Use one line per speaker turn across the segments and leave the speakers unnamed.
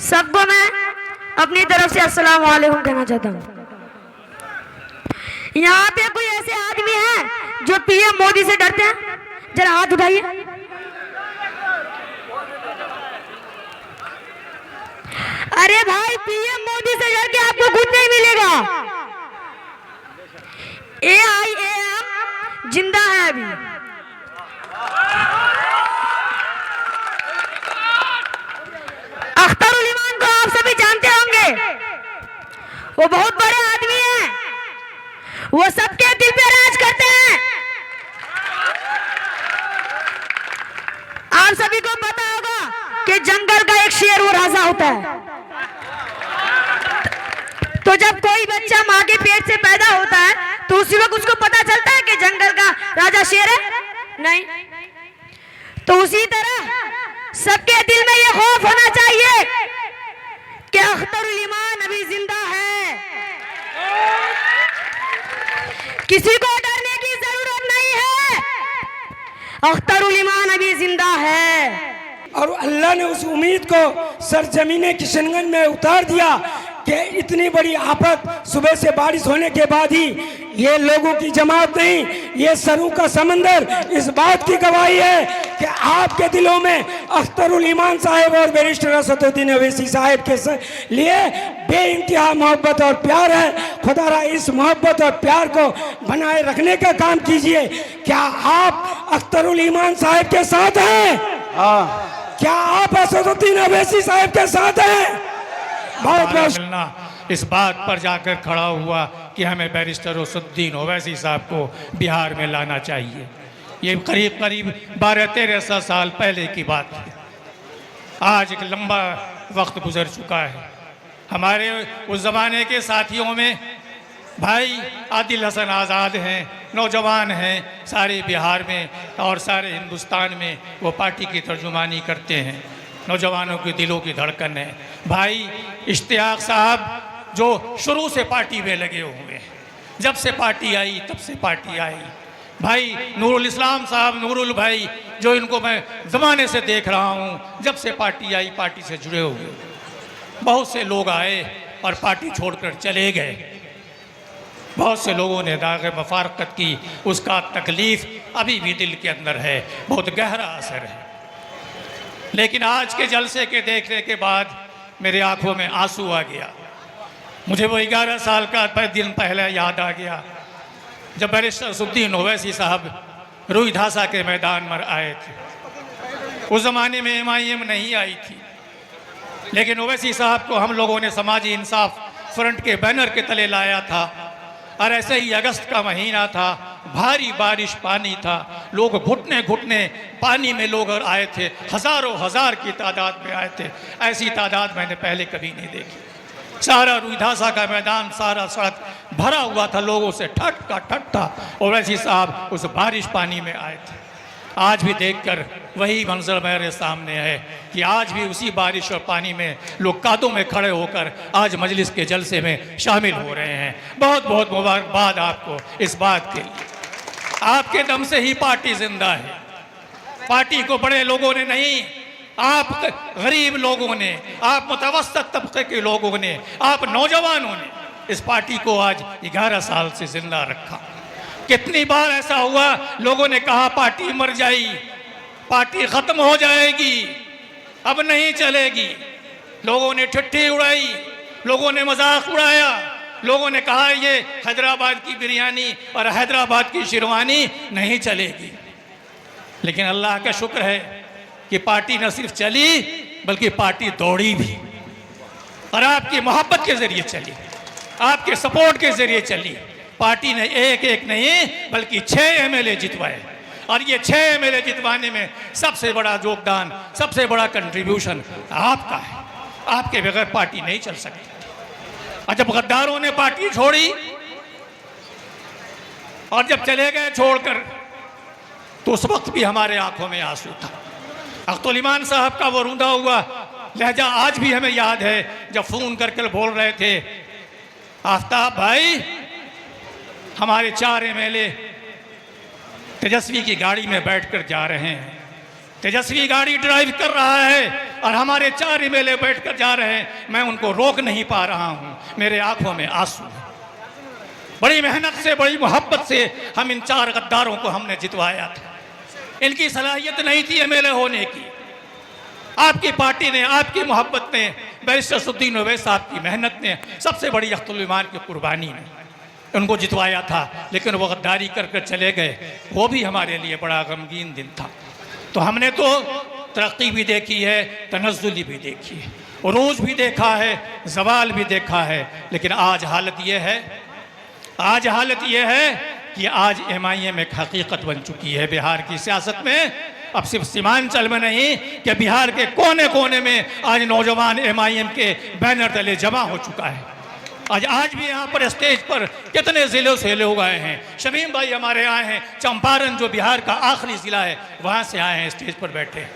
सबको मैं अपनी तरफ से अस्सलाम वालेकुम कहना चाहता हूँ। यहाँ पे कोई ऐसे आदमी हैं जो पीएम मोदी से डरते हैं? जरा हाथ उठाइए। अरे भाई, पीएम मोदी से डर के आपको कुछ नहीं मिलेगा। AIAM जिंदा है अभी। अख्तरुल ईमान को आप सभी जानते होंगे, वो बहुत बड़े आदमी हैं, वो सबके दिल पे राज करते हैं। आप सभी को पता होगा कि जंगल का एक शेर वो राजा होता है। तो जब कोई बच्चा माँ के पेट से पैदा होता है तो उसी वक्त उसको पता चलता है कि जंगल का राजा शेर है? नहीं। तो उसी तरह सबके दिल में ये खौफ होना चाहिए कि अख्तरुल ईमान अभी जिंदा है। किसी को डरने की जरूरत नहीं है, अख्तरुल ईमान अभी जिंदा है।
और अल्लाह ने उस उम्मीद को सरजमीने किशनगंज में उतार दिया कि इतनी बड़ी आफत सुबह से बारिश होने के बाद ही ये लोगों की जमात नहीं, ये सरों का समंदर इस बात की गवाही है कि आपके दिलों में अख्तरुल ईमान साहब और बैरिस्टर असदुद्दीन अवैसी साहब के लिए बेइंतहा मोहब्बत और प्यार है। खुदारा इस मोहब्बत और प्यार को बनाए रखने का काम कीजिए। क्या आप अख्तरुल ईमान साहब के साथ हैं? क्या आप असदुद्दीन अवैसी साहब के साथ हैं? बहुत
मिलना इस बात पर जाकर खड़ा हुआ कि हमें बैरिस्टर असदुद्दीन ओवैसी साहब को बिहार में लाना चाहिए। ये करीब करीब 12-13 साल पहले की बात है। आज एक लंबा वक्त गुजर चुका है। हमारे उस ज़माने के साथियों में भाई आदिल हसन आज़ाद हैं, नौजवान हैं सारे बिहार में और सारे हिंदुस्तान में, वो पार्टी की तर्जुमानी करते हैं, नौजवानों के दिलों की धड़कन है। भाई इश्तियाक साहब जो शुरू से पार्टी में लगे हुए हैं, जब से पार्टी आई तब से पार्टी आई। भाई नूरुल इस्लाम साहब, नूरुल भाई, जो इनको मैं ज़माने से देख रहा हूँ, जब से पार्टी आई पार्टी से जुड़े हुए। बहुत से लोग आए और पार्टी छोड़कर चले गए। बहुत से लोगों ने दाग मफारकत की, उसका तकलीफ़ अभी भी दिल के अंदर है, बहुत गहरा असर है। लेकिन आज के जलसे के देखने के बाद मेरे आंखों में आंसू आ गया। मुझे वो 11 साल का दिन पहले याद आ गया जब बैरिस्टर असदुद्दीन ओवैसी साहब रुई धासा के मैदान में आए थे। उस ज़माने में MIM नहीं आई थी, लेकिन ओवैसी साहब को हम लोगों ने समाजी इंसाफ फ्रंट के बैनर के तले लाया था। और ऐसे ही अगस्त का महीना था, भारी बारिश, पानी था, लोग घुटने घुटने पानी में लोग आए थे, हज़ारों हज़ार की तादाद में आए थे। ऐसी तादाद मैंने पहले कभी नहीं देखी। सारा रुईधासा का मैदान, सारा सड़क भरा हुआ था लोगों से, ठट का ठट था। ओवैसी साहब उस बारिश पानी में आए थे। आज भी देखकर वही मंजर मेरे सामने है कि आज भी उसी बारिश और पानी में लोग कादों में खड़े होकर आज मजलिस के जलसे में शामिल हो रहे हैं। बहुत बहुत मुबारकबाद आपको इस बात के लिए। आपके दम से ही पार्टी जिंदा है। पार्टी को बड़े लोगों ने नहीं, आप गरीब लोगों ने, आप मुतवस्सत तबके के लोगों ने, आप नौजवानों ने इस पार्टी को आज 11 साल से जिंदा रखा। कितनी बार ऐसा हुआ, लोगों ने कहा पार्टी मर जाई, पार्टी खत्म हो जाएगी, अब नहीं चलेगी। लोगों ने ठट्ठी उड़ाई, लोगों ने मजाक उड़ाया, लोगों ने कहा ये हैदराबाद की बिरयानी और हैदराबाद की शेरवानी नहीं चलेगी। लेकिन अल्लाह का शुक्र है कि पार्टी न सिर्फ चली बल्कि पार्टी दौड़ी भी, और आपकी मोहब्बत के जरिए चली, आपके सपोर्ट के जरिए चली। पार्टी ने एक एक नहीं बल्कि 6 MLA जितवाए, और ये 6 MLA जितवाने में सबसे बड़ा योगदान, सबसे बड़ा कंट्रीब्यूशन आपका है। आपके बगैर पार्टी नहीं चल सकती। और जब गद्दारों ने पार्टी छोड़ी और जब चले गए छोड़कर, तो उस वक्त भी हमारे आंखों में आंसू था। अख्तरुल ईमान साहब का वो रूंधा हुआ लहजा आज भी हमें याद है, जब फ़ोन करके बोल रहे थे, आफ्ताब भाई हमारे 4 MLA तेजस्वी की गाड़ी में बैठकर जा रहे हैं, तेजस्वी गाड़ी ड्राइव कर रहा है, और हमारे 4 एमएलए बैठ कर जा रहे हैं, मैं उनको रोक नहीं पा रहा हूँ, मेरे आंखों में आंसू है। बड़ी मेहनत से, बड़ी मोहब्बत से हम इन 4 गद्दारों को हमने जितवाया था। इनकी सलाहियत नहीं थी एमएलए होने की। आपकी पार्टी ने, आपकी मोहब्बत ने, बैरिस्टर असदुद्दीन ओवैसी साहब की मेहनत ने, सबसे बड़ी अख्तुल ईमान की कुर्बानी ने उनको जितवाया था, लेकिन वो गद्दारी कर कर चले गए। वो भी हमारे लिए बड़ा गमगीन दिन था। तो हमने तो तरक्की भी देखी है, तनज़्ज़ुली भी देखी है, उरूज भी देखा है, ज़वाल भी देखा है, लेकिन आज हालत ये है, आज हालत ये है कि आज MIM एक हकीकत बन चुकी है बिहार की सियासत में। अब सिर्फ सीमांचल में नहीं कि बिहार के कोने कोने में आज नौजवान MIM के बैनर तले जमा हो चुका है। आज भी यहाँ पर स्टेज पर कितने ज़िलों से लोग आए हैं। शमीम भाई हमारे आए हैं, चंपारण जो बिहार का आखिरी ज़िला है वहाँ से आए हैं, स्टेज पर बैठे हैं।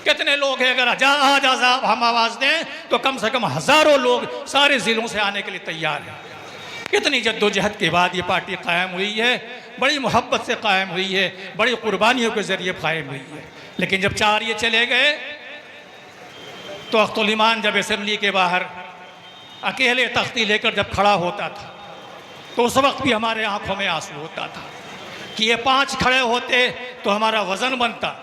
कितने लोग हैं, अगर आज हम आवाज़ दें तो कम से कम हज़ारों लोग सारे ज़िलों से आने के लिए तैयार हैं। कितनी जद्दोजहद के बाद ये पार्टी कायम हुई है, बड़ी मोहब्बत से कायम हुई है, बड़ी कुर्बानियों के ज़रिए कायम हुई है। लेकिन जब 4 ये चले गए तो अख्तुल ईमान जब असेंबली के बाहर अकेले तख्ती लेकर जब खड़ा होता था तो उस वक्त भी हमारे आंखों में आंसू होता था कि ये 5 खड़े होते तो हमारा वज़न बनता।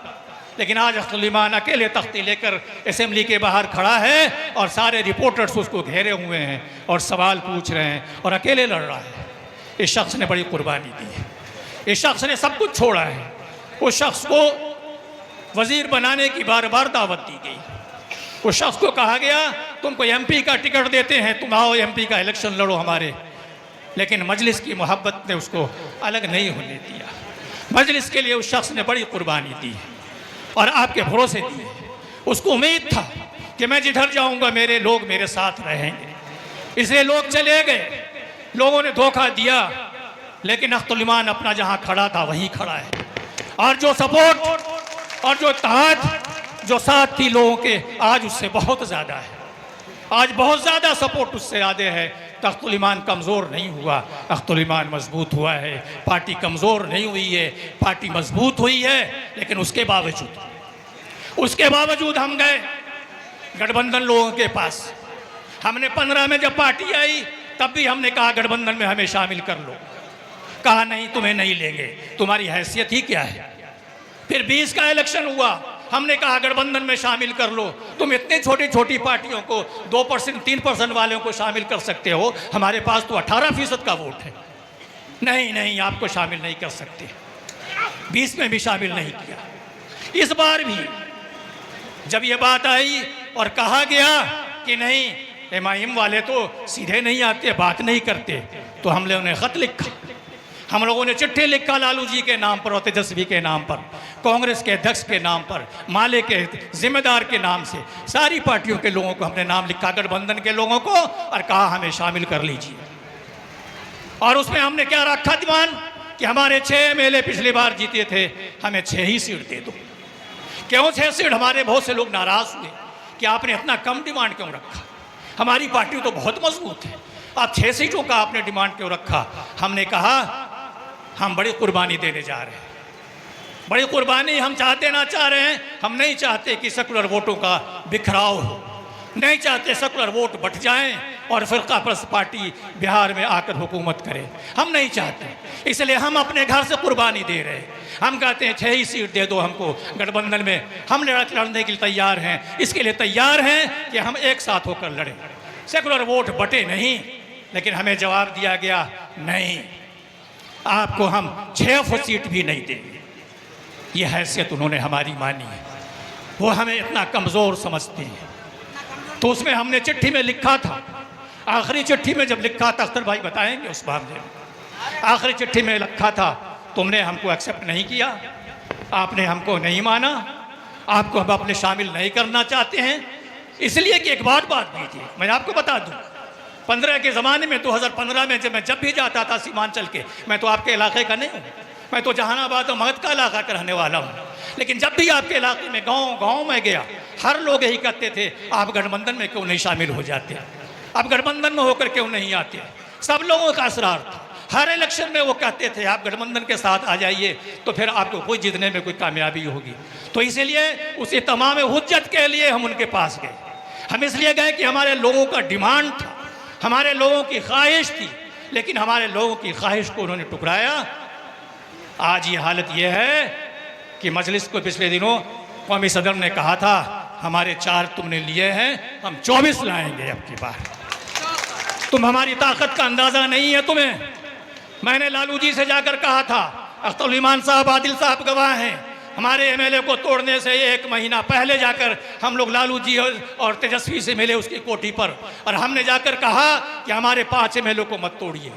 लेकिन आज अख्तुल ईमान अकेले तख्ती लेकर असेंबली के बाहर खड़ा है और सारे रिपोर्टर्स उसको घेरे हुए हैं और सवाल पूछ रहे हैं और अकेले लड़ रहा है। इस शख्स ने बड़ी कुर्बानी दी है, इस शख्स ने सब कुछ छोड़ा है। उस शख्स को वज़ीर बनाने की बार बार दावत दी गई। उस शख्स को कहा गया तुमको MP का टिकट देते हैं, तुम आओ MP का इलेक्शन लड़ो हमारे। लेकिन मजलिस की मोहब्बत ने उसको अलग नहीं होने दिया। मजलिस के लिए उस शख्स ने बड़ी कुर्बानी दी और आपके भरोसे दिए। उसको उम्मीद था कि मैं जिधर जाऊंगा मेरे लोग मेरे साथ रहेंगे, इसलिए लोग चले गए, लोगों ने धोखा दिया। लेकिन अख्तुल ईमान अपना जहां खड़ा था वहीं खड़ा है और जो सपोर्ट और जो इत्तेहाद जो साथ थी लोगों के, आज उससे बहुत ज़्यादा है। आज बहुत ज़्यादा सपोर्ट उससे ज़्यादा है। तो अख्तुल ईमान कमज़ोर नहीं हुआ, अख्तुल ईमान मजबूत हुआ है। पार्टी कमज़ोर नहीं हुई है, पार्टी मजबूत हुई है। लेकिन उसके बावजूद हम गए गठबंधन लोगों के पास। हमने 15 में जब पार्टी आई तब भी हमने कहा गठबंधन में हमें शामिल कर लो। कहा नहीं, तुम्हें नहीं लेंगे, तुम्हारी हैसियत ही क्या है। फिर 20 का इलेक्शन हुआ, हमने कहा गठबंधन में शामिल कर लो। तुम इतनी छोटी छोटी पार्टियों को 2% 3% वालों को शामिल कर सकते हो, हमारे पास तो 18% का वोट है। नहीं, आपको शामिल नहीं कर सकते। 20 में भी शामिल नहीं किया। इस बार भी जब ये बात आई और कहा गया कि नहीं MIM वाले तो सीधे नहीं आते, बात नहीं करते, तो हम लोगों ने ख़त लिखा, हम लोगों ने चिट्ठी लिखा लालू जी के नाम पर और तेजस्वी के नाम पर, कांग्रेस के अध्यक्ष के नाम पर, माले के जिम्मेदार के नाम से, सारी पार्टियों के लोगों को हमने नाम लिखा, गठबंधन के लोगों को, और कहा हमें शामिल कर लीजिए। और उसमें हमने क्या रखा डिमांड कि हमारे 6 MLA पिछली बार जीते थे, हमें 6 ही सीट दे दो। क्यों 6 सीट? हमारे बहुत से लोग नाराज़ हुए कि आपने इतना कम डिमांड क्यों रखा, हमारी पार्टी तो बहुत मजबूत है, आप 6 सीटों का आपने डिमांड क्यों रखा। हमने कहा हम बड़ी कुर्बानी देने जा रहे हैं, बड़ी कुर्बानी हम चाहते ना चाह रहे हैं। हम नहीं चाहते कि सेकुलर वोटों का बिखराव हो, नहीं चाहते सेकुलर वोट बट जाएं और फिरका परस्त पार्टी बिहार में आकर हुकूमत करे, हम नहीं चाहते। इसलिए हम अपने घर से कुर्बानी दे रहे हैं। हम कहते हैं 6 ही सीट दे दो हमको गठबंधन में, हम लड़ने के लिए तैयार हैं। इसके लिए तैयार हैं कि हम एक साथ होकर लड़ें, सेकुलर वोट बटे नहीं। लेकिन हमें जवाब दिया गया नहीं, आपको हम 6 सीट भी नहीं देंगे। ये हैसियत उन्होंने हमारी मानी है, वो हमें इतना कमज़ोर समझते हैं। तो उसमें हमने चिट्ठी में लिखा था, आखिरी चिट्ठी में जब लिखा था, अख्तर भाई बताएंगे उस मामले में, आखिरी चिट्ठी में लिखा था तुमने हमको एक्सेप्ट नहीं किया, आपने हमको नहीं माना, आपको हम अपने शामिल नहीं करना चाहते हैं। इसलिए कि एक बात भी थी, मैं आपको बता दूं, 15 के ज़माने में 2015 में जब भी जाता था सीमांचल के, मैं तो आपके इलाके का नहीं हूँ, मैं तो जहानाबाद और मगध का इलाका का रहने वाला हूँ। लेकिन जब भी आपके इलाके में गांव में गया, हर लोग यही कहते थे आप गठबंधन में क्यों नहीं शामिल हो जाते, आप गठबंधन में होकर क्यों नहीं आते। सब लोगों का असरार था, हर इलेक्शन में वो कहते थे आप गठबंधन के साथ आ जाइए तो फिर आपको कोई जीतने में कोई कामयाबी होगी। तो इसलिए उसी तमाम हुज्जत के लिए हम उनके पास गए। हम इसलिए गए कि हमारे लोगों का डिमांड था, हमारे लोगों की ख्वाहिश थी, लेकिन हमारे लोगों की ख्वाहिश को उन्होंने टुकराया। आज ये हालत ये है कि मजलिस को पिछले दिनों कौमी सदर ने कहा था हमारे 4 तुमने लिए हैं, हम 24 लाएंगे अब की बार। तुम हमारी ताकत का अंदाज़ा नहीं है तुम्हें। मैंने लालू जी से जाकर कहा था, अख्तरुल ईमान साहब, आदिल साहब गवाह हैं, हमारे एमएलए को तोड़ने से 1 महीना पहले जाकर हम लोग लालू जी और तेजस्वी से मिले उसकी कोठी पर, और हमने जाकर कहा कि हमारे 5 एमएलए को मत तोड़िए,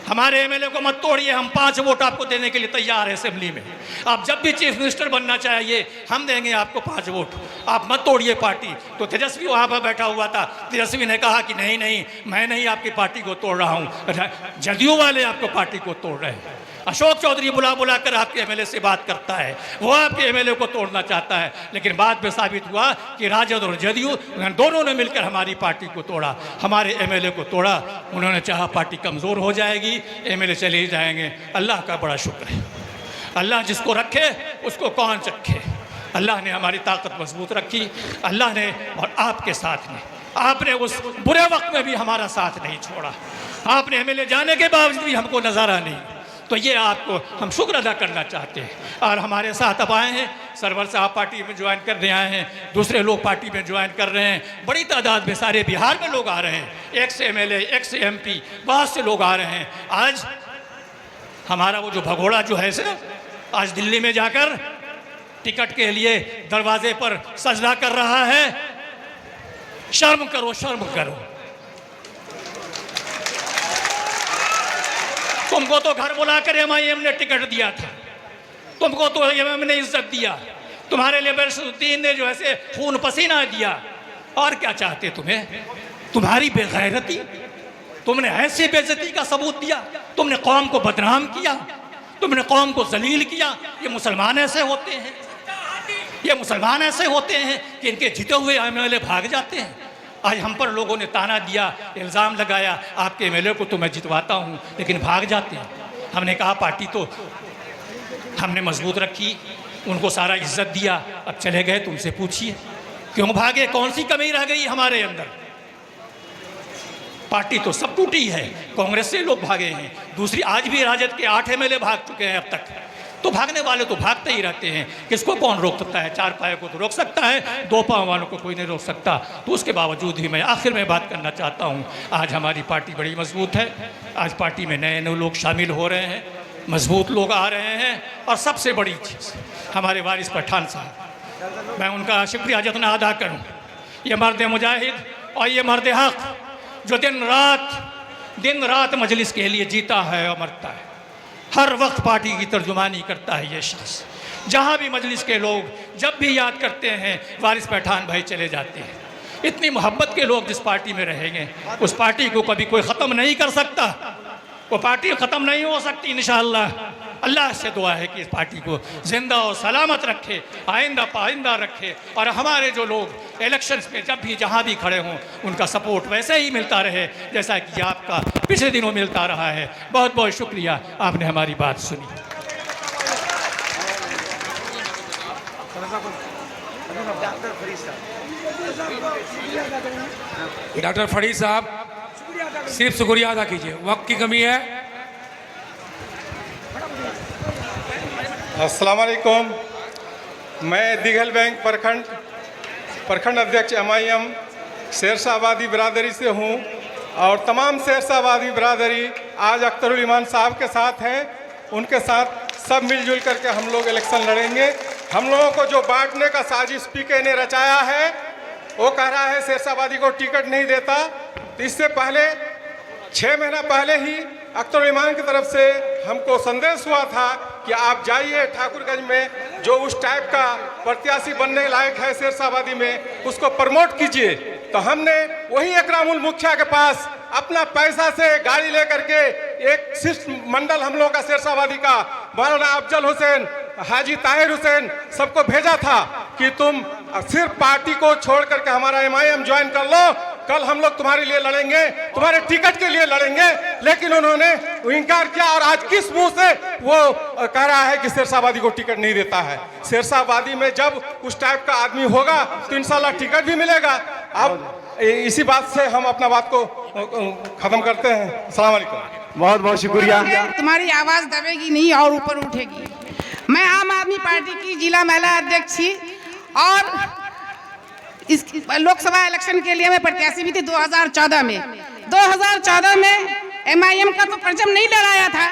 हमारे एमएलए को मत तोड़िए, हम 5 वोट आपको देने के लिए तैयार है असेंबली में। आप जब भी चीफ मिनिस्टर बनना चाहिए हम देंगे आपको 5 वोट, आप मत तोड़िए पार्टी। तो तेजस्वी वहाँ पर बैठा हुआ था, तेजस्वी ने कहा कि नहीं नहीं, मैं नहीं आपकी पार्टी को तोड़ रहा हूँ, जदयू वाले आपको पार्टी को तोड़ रहे हैं। अशोक चौधरी बुला बुला कर आपके एमएलए से बात करता है, वो आपके एमएलए को तोड़ना चाहता है, लेकिन बाद में साबित हुआ कि राजद और जदयू दोनों ने मिलकर हमारी पार्टी को तोड़ा, हमारे एमएलए को तोड़ा। उन्होंने चाहा पार्टी कमज़ोर हो जाएगी, एमएलए चले ही जाएंगे। अल्लाह का बड़ा शुक्र है, अल्लाह जिसको रखे उसको कौन चखे। अल्लाह ने हमारी ताकत मजबूत रखी, अल्लाह ने और आपके साथ में, आपने उस बुरे वक्त में भी हमारा साथ नहीं छोड़ा, आपने एमएलए जाने के बावजूद भी हमको नज़ारा नहीं। तो ये आपको हम शुक्र अदा करना चाहते हैं। और हमारे साथ अब आए हैं, सरवर साहब पार्टी में ज्वाइन करने आए हैं, दूसरे लोग पार्टी में ज्वाइन कर रहे हैं, बड़ी तादाद में सारे बिहार में लोग आ रहे हैं, एक्स एमएलए, एक्स एमपी, बहुत से लोग आ रहे हैं। आज हमारा वो जो भगोड़ा जो है सर, आज दिल्ली में जाकर टिकट के लिए दरवाजे पर सजदा कर रहा है। शर्म करो, शर्म करो। तुमको तो घर बुलाकर एमआईएम ने टिकट दिया था, तुमको तो एमएम ने इज्जत दिया, तुम्हारे लिए बरसुद्दीन ने जो ऐसे खून पसीना दिया, और क्या चाहते तुम्हें? तुम्हारी बेगैरती, तुमने ऐसी बेइज्जती का सबूत दिया, तुमने कौम को बदनाम किया, तुमने कौम को जलील किया। ये मुसलमान ऐसे होते हैं, ये मुसलमान ऐसे होते हैं कि इनके जीते हुए एमएलए भाग जाते हैं। आज हम पर लोगों ने ताना दिया, इल्ज़ाम लगाया, आपके एमएलए को तो मैं जितवाता हूँ लेकिन भाग जाते हैं। हमने कहा पार्टी तो हमने मजबूत रखी, उनको सारा इज्जत दिया, अब चले गए, तुमसे पूछिए क्यों भागे, कौन सी कमी रह गई हमारे अंदर? पार्टी तो सब टूटी है, कांग्रेस से लोग भागे हैं, दूसरी आज भी राजद के 8 एमएलए भाग चुके हैं अब तक। तो भागने वाले तो भागते ही रहते हैं, किसको कौन रोक सकता है? 4 पाए को तो रोक सकता है, 2 पाँव वालों को कोई नहीं रोक सकता। तो उसके बावजूद भी मैं आखिर में बात करना चाहता हूँ, आज हमारी पार्टी बड़ी मजबूत है, आज पार्टी में नए नए लोग शामिल हो रहे हैं, मजबूत लोग आ रहे हैं, और सबसे बड़ी चीज़ हमारे वारिस पठान साहब, मैं उनका शुक्रिया जितना अदा करूँ, ये मर्द मुजाहिद और ये मर्द हक जो दिन रात मजलिस के लिए जीता है और मरता है, हर वक्त पार्टी की तर्जुमानी करता है। ये शख्स जहाँ भी मजलिस के लोग जब भी याद करते हैं वारिस पठान भाई चले जाते हैं। इतनी मोहब्बत के लोग जिस पार्टी में रहेंगे उस पार्टी को कभी कोई ख़त्म नहीं कर सकता, वो पार्टी ख़त्म नहीं हो सकती इंशाअल्लाह। अल्लाह से दुआ है कि इस पार्टी को ज़िंदा और सलामत रखे, आइंदा पाइंदा रखे, और हमारे जो लोग इलेक्शंस में जब भी जहाँ भी खड़े हों उनका सपोर्ट वैसे ही मिलता रहे जैसा कि आपका पिछले दिनों मिलता रहा है। बहुत बहुत शुक्रिया, आपने हमारी बात सुनी।
डॉक्टर फरीद साहब सिर्फ शुक्रिया अदा कीजिए, वक्त की कमी है।
अस्सलाम वालेकुम, मैं दिघल बैंक प्रखंड अध्यक्ष एमआईएम शेरशाहबादी बिरादरी से हूँ, और तमाम शेरशाहबादी बिरादरी आज अख्तरुल ईमान साहब के साथ हैं। उनके साथ सब मिलजुल करके हम लोग इलेक्शन लड़ेंगे। हम लोगों को जो बांटने का साजिश पीके ने रचाया है, वो कह रहा है शेरशाहबादी को टिकट नहीं देता। तो इससे पहले 6 महीना पहले ही अख्तरुल ईमान की तरफ से हमको संदेश हुआ था कि आप जाइए ठाकुरगंज में, जो उस टाइप का प्रत्याशी बनने लायक है शेरशाहबादी में, उसको प्रमोट कीजिए। तो हमने वही इकरामुल मुखिया के पास अपना पैसा से गाड़ी लेकर के एक शिष्ट मंडल हम लोग का शेरशाहबादी का, मौलाना अफजल हुसैन, हाजी ताहिर हुसैन, सबको भेजा था कि तुम सिर्फ पार्टी को छोड़ करके हमारा एमआईएम ज्वाइन कर लो कल हम लोग तुम्हारे लिए लड़ेंगे, तुम्हारे टिकट के लिए लड़ेंगे, लेकिन उन्होंने इनकार किया। और आज किस मुंह से वो कह रहा है कि शेरशाहबादी को टिकट नहीं देता है। शेरशाहबादी में जब उस टाइप का आदमी होगा तो इंशाल्लाह टिकट भी मिलेगा। अब इसी बात से हम अपना बात को खत्म करते हैं। अस्सलाम वालेकुम।
बहुत बहुत शुक्रिया।
तुम्हारी आवाज दबेगी नहीं और ऊपर उठेगी। मैं आम आदमी पार्टी की जिला महिला अध्यक्ष थी और इस लोकसभा इलेक्शन के लिए मैं प्रत्याशी भी थी 2014 में। 2014 में MIM का तो परचम नहीं लहराया था।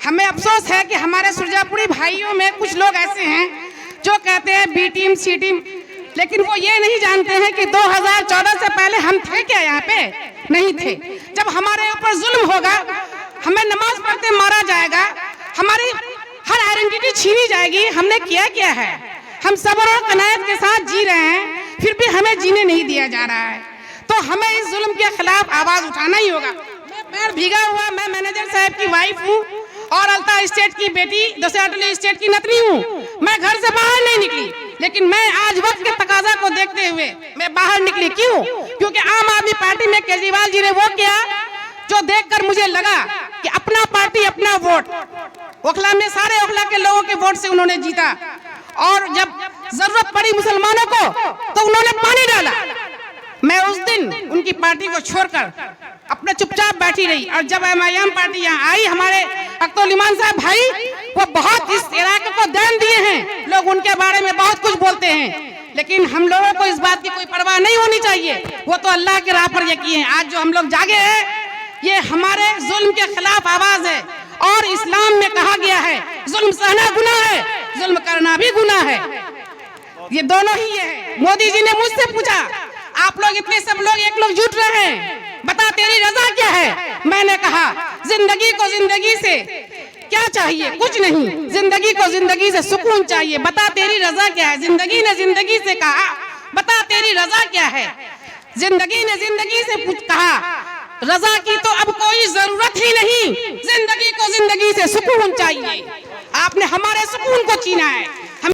हमें अफसोस है कि हमारे सुरजापुरी भाइयों में कुछ लोग ऐसे हैं जो कहते हैं B टीम C टीम, लेकिन वो ये नहीं जानते हैं कि 2014 से पहले हम थे क्या यहाँ पे? नहीं थे। जब हमारे ऊपर जुल्म होगा, हमें नमाज पढ़ते मारा जाएगा, हमारी हर आइडेंटिटी छीनी जाएगी, हमने किया क्या है? हम सब्र और कनायत के साथ जी रहे हैं, फिर भी हमें जीने नहीं दिया जा रहा है। तो हमें इस जुल्म के खिलाफ आवाज उठाना ही होगा। मैं पैर भीगा हुआ, मैं मैनेजर साहब की वाइफ हूँ और अल्ता स्टेट की बेटी, दशहरा स्टेट की नतनी हूँ। मैं घर से बाहर नहीं निकली, लेकिन मैं आज वक्त के तकाजा को देखते हुए मैं बाहर निकली। क्यों? क्योंकि आम आदमी पार्टी में केजरीवाल जी ने वो किया जो देखकर मुझे लगा कि अपना पार्टी अपना वोट। ओखला में सारे ओखला के लोगों के वोट से उन्होंने जीता और जब जरूरत पड़ी मुसलमानों को तो उन्होंने पानी डाला। मैं उस दिन उनकी पार्टी को छोड़कर अपने चुपचाप बैठी रही और जब MIM पार्टी यहाँ आई, हमारे अख्तर इमान साहब भाई वो बहुत इस इलाके को दान दिए हैं। लोग उनके बारे में बहुत कुछ बोलते हैं, लेकिन हम लोगों को इस बात की कोई परवाह नहीं होनी चाहिए। वो तो अल्लाह के राह पर यकीन है। आज जो हम लोग जागे हैं, ये हमारे जुल्म के खिलाफ आवाज है। और इस्लाम में कहा गया है जुल्म सहना गुनाह है, जुल्म करना भी गुनाह है। ये दोनों ही है। मोदी जी ने मुझसे पूछा, आप लोग इतने सब लोग एक लोग जुट रहे हैं, बता तेरी रजा क्या है? मैंने कहा जिंदगी को जिंदगी से क्या चाहिए? कुछ नहीं, जिंदगी को जिंदगी से सुकून चाहिए। बता तेरी रजा क्या है? जिंदगी ने जिंदगी से कहा, बता तेरी रजा क्या है? जिंदगी ने जिंदगी से कहा, रजा की तो अब कोई जरूरत ही नहीं, जिंदगी को जिंदगी से सुकून चाहिए। आपने हमारे सुकून को छीना है।